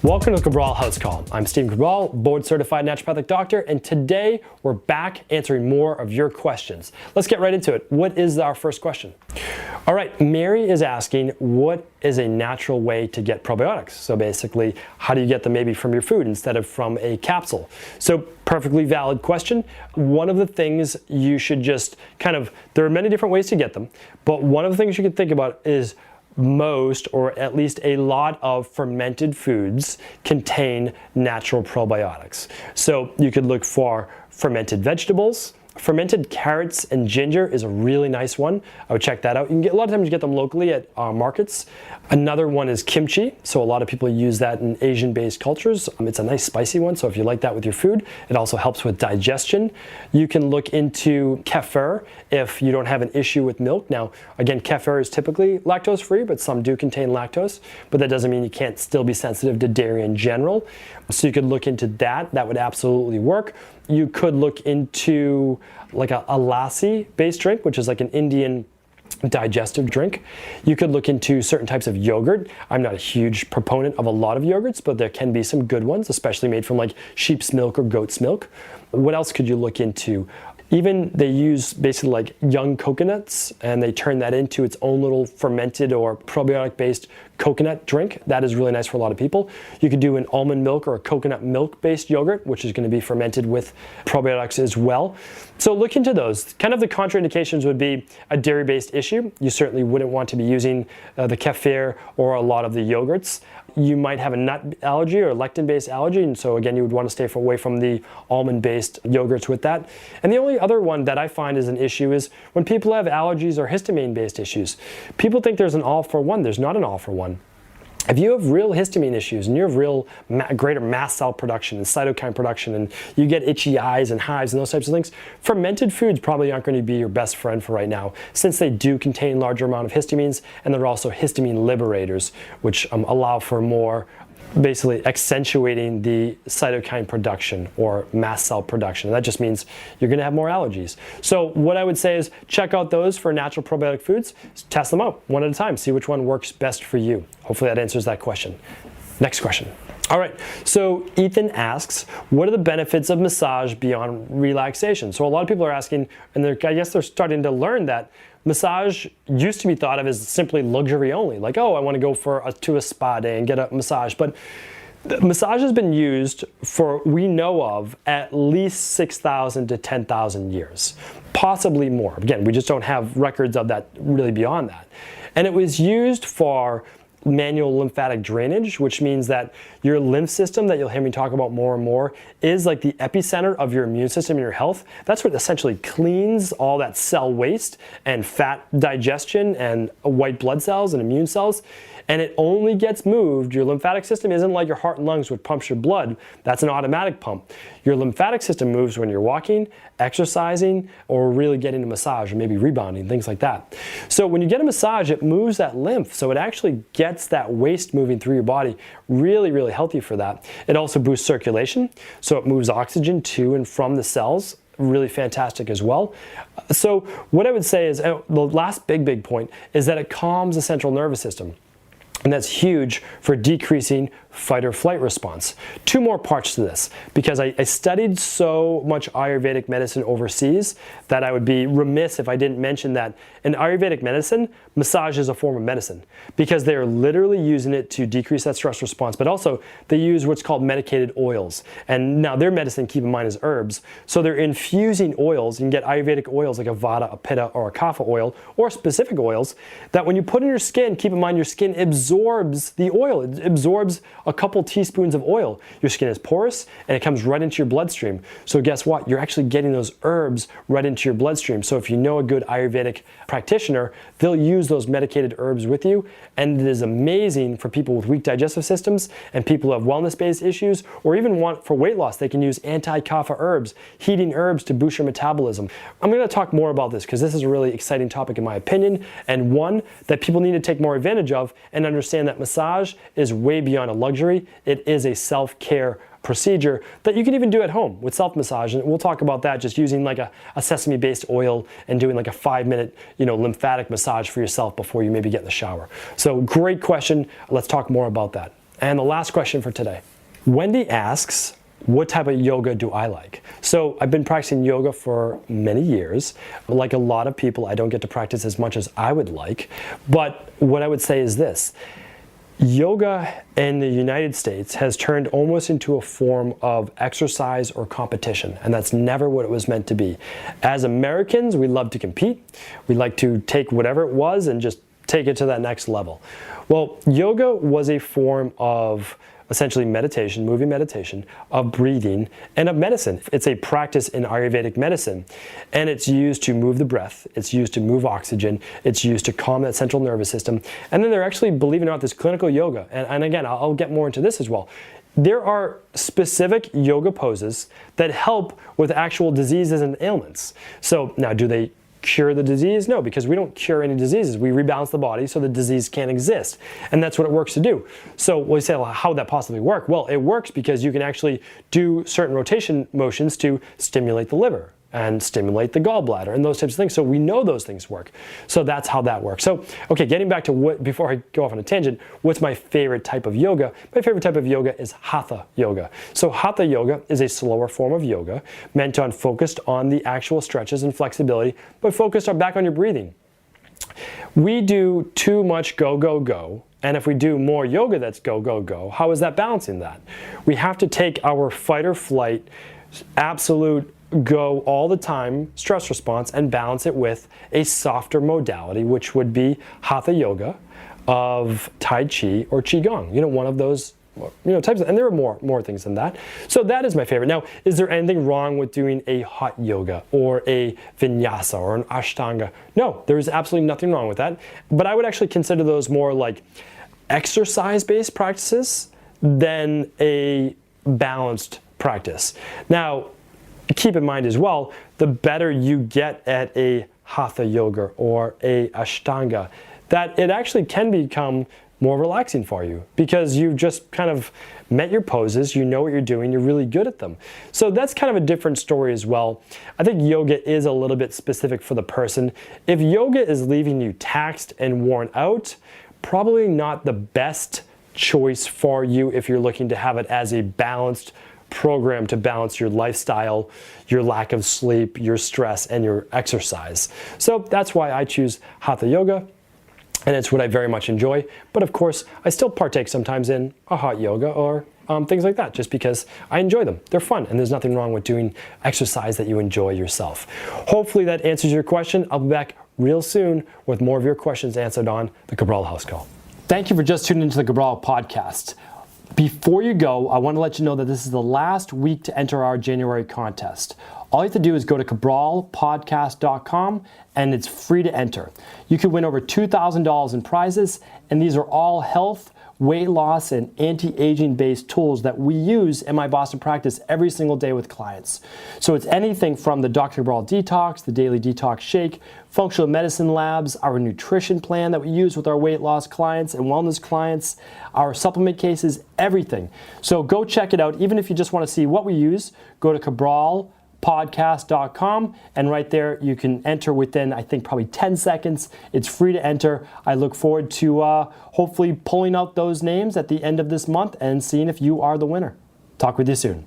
Welcome to Cabral HouseCall. I'm Steve Cabral, board-certified naturopathic doctor, and today we're back answering more of your questions. Let's get right into it. What is our first question? All right, Mary is asking, what is a natural way to get probiotics? So basically, how do you get them maybe from your food instead of from a capsule? So perfectly valid question. One of the things you should just there are many different ways to get them, but one of the things you can think about is most, or at least a lot of fermented foods contain natural probiotics. So you could look for fermented vegetables. Fermented carrots and ginger is a really nice one. I would check that out. You can get, a lot of times you get them locally at markets. Another one is kimchi. So a lot of people use that in Asian-based cultures. It's a nice spicy one, so if you like that with your food, it also helps with digestion. You can look into kefir if you don't have an issue with milk. Now, again, kefir is typically lactose-free, but some do contain lactose, but that doesn't mean you can't still be sensitive to dairy in general. So you could look into that. That would absolutely work. You could look into like a lassi-based drink, which is like an Indian digestive drink. You could look into certain types of yogurt. I'm not a huge proponent of a lot of yogurts, but there can be some good ones, especially made from like sheep's milk or goat's milk. What else could you look into? Even they use basically like young coconuts and they turn that into its own little fermented or probiotic-based coconut drink. That is really nice for a lot of people. You could do an almond milk or a coconut milk-based yogurt, which is going to be fermented with probiotics as well. So look into those. Kind of the contraindications would be a dairy-based issue. You certainly wouldn't want to be using the kefir or a lot of the yogurts. You might have a nut allergy or lectin-based allergy, and so again, you would want to stay away from the almond-based yogurts with that. And the only other one that I find is an issue is when people have allergies or histamine-based issues. People think there's an all-for-one. There's not an all-for-one. If you have real histamine issues and you have real greater mast cell production and cytokine production and you get itchy eyes and hives and those types of things, fermented foods probably aren't going to be your best friend for right now, since they do contain larger amount of histamines, and they're also histamine liberators, which allow for more basically accentuating the cytokine production or mast cell production. And that just means you're going to have more allergies. So what I would say is check out those for natural probiotic foods. Test them out one at a time. See which one works best for you. Hopefully that answers that question. Next question. All right, so Ethan asks, what are the benefits of massage beyond relaxation? So a lot of people are asking, and I guess they're starting to learn that massage used to be thought of as simply luxury only. Like, oh, I want to go to a spa day and get a massage. But massage has been used for, we know of, at least 6,000 to 10,000 years, possibly more. Again, we just don't have records of that really beyond that. And it was used for manual lymphatic drainage, which means that your lymph system, that you'll hear me talk about more and more, is like the epicenter of your immune system and your health. That's what essentially cleans all that cell waste and fat digestion and white blood cells and immune cells. And it only gets moved. Your lymphatic system isn't like your heart and lungs, which pumps your blood. That's an automatic pump. Your lymphatic system moves when you're walking, exercising, or really getting a massage, or maybe rebounding, things like that. So when you get a massage, it moves that lymph. So it actually gets that waste moving through your body. Really, really healthy for that. It also boosts circulation. So it moves oxygen to and from the cells. Really fantastic as well. So what I would say is, the last big point is that it calms the central nervous system. And that's huge for decreasing fight or flight response. Two more parts to this, because I studied so much Ayurvedic medicine overseas that I would be remiss if I didn't mention that in Ayurvedic medicine, massage is a form of medicine, because they are literally using it to decrease that stress response, but also they use what's called medicated oils. And now their medicine, keep in mind, is herbs. So they're infusing oils. You can get Ayurvedic oils like a Vata, a Pitta, or a Kapha oil, or specific oils that when you put in your skin, keep in mind your skin absorbs the oil. It absorbs a couple teaspoons of oil. Your skin is porous and it comes right into your bloodstream. So guess what? You're actually getting those herbs right into your bloodstream. So if you know a good Ayurvedic practitioner, they'll use those medicated herbs with you. And it is amazing for people with weak digestive systems and people who have wellness-based issues, or even want for weight loss. They can use anti-kapha herbs, heating herbs to boost your metabolism. I'm going to talk more about this because this is a really exciting topic in my opinion, and one that people need to take more advantage of and understand that massage is way beyond a luxury. It is a self-care procedure that you can even do at home with self-massage, and we'll talk about that, just using like a sesame-based oil and doing like a 5-minute lymphatic massage for yourself before you maybe get in the shower. So great question. Let's talk more about that. And the last question for today. Wendy asks, what type of yoga do I like? So I've been practicing yoga for many years. Like a lot of people, I don't get to practice as much as I would like. But what I would say is this. Yoga in the United States has turned almost into a form of exercise or competition, and that's never what it was meant to be. As Americans, we love to compete. We like to take whatever it was and just take it to that next level. Well, yoga was a form of essentially meditation, moving meditation, of breathing, and of medicine. It's a practice in Ayurvedic medicine, and it's used to move the breath, it's used to move oxygen, it's used to calm that central nervous system. And then they're actually, believe it or not, this clinical yoga, and again, I'll get more into this as well. There are specific yoga poses that help with actual diseases and ailments. So now, do they cure the disease? No, because we don't cure any diseases. We rebalance the body so the disease can't exist. And that's what it works to do. So we say, well, how would that possibly work? Well, it works because you can actually do certain rotation motions to stimulate the liver and stimulate the gallbladder and those types of things. So we know those things work. So that's how that works. So, okay, getting back to what, before I go off on a tangent, what's my favorite type of yoga? My favorite type of yoga is Hatha yoga. So Hatha yoga is a slower form of yoga meant on focused on the actual stretches and flexibility, but focused on back on your breathing. We do too much go, go, go. And if we do more yoga that's go, go, go, how is that balancing that? We have to take our fight or flight, absolute go all the time stress response and balance it with a softer modality, which would be Hatha yoga of Tai Chi or Qigong. You know, one of those types of, and there are more things than that. So that is my favorite. Now, is there anything wrong with doing a hot yoga or a vinyasa or an ashtanga? No, there is absolutely nothing wrong with that. But I would actually consider those more like exercise-based practices than a balanced practice. Now, keep in mind as well, the better you get at a Hatha yoga or a Ashtanga, that it actually can become more relaxing for you because you've just kind of met your poses, you know what you're doing, you're really good at them. So that's kind of a different story as well. I think yoga is a little bit specific for the person. If yoga is leaving you taxed and worn out, probably not the best choice for you if you're looking to have it as a balanced program to balance your lifestyle, your lack of sleep, your stress, and your exercise. So that's why I choose Hatha yoga, and it's what I very much enjoy. But of course, I still partake sometimes in a hot yoga or things like that, just because I enjoy them. They're fun, and there's nothing wrong with doing exercise that you enjoy yourself. Hopefully that answers your question. I'll be back real soon with more of your questions answered on the Cabral House Call. Thank you for just tuning into the Cabral podcast. Before you go, I want to let you know that this is the last week to enter our January contest. All you have to do is go to cabralpodcast.com and it's free to enter. You can win over $2,000 in prizes, and these are all health, weight loss, and anti-aging based tools that we use in my Boston practice every single day with clients. So it's anything from the Dr. Cabral Detox, the Daily Detox Shake, Functional Medicine Labs, our nutrition plan that we use with our weight loss clients and wellness clients, our supplement cases, everything. So go check it out. Even if you just want to see what we use, go to cabralpodcast.com, and right there you can enter within, I think, probably 10 seconds. It's free to enter. I look forward to hopefully pulling out those names at the end of this month and seeing if you are the winner. Talk with you soon.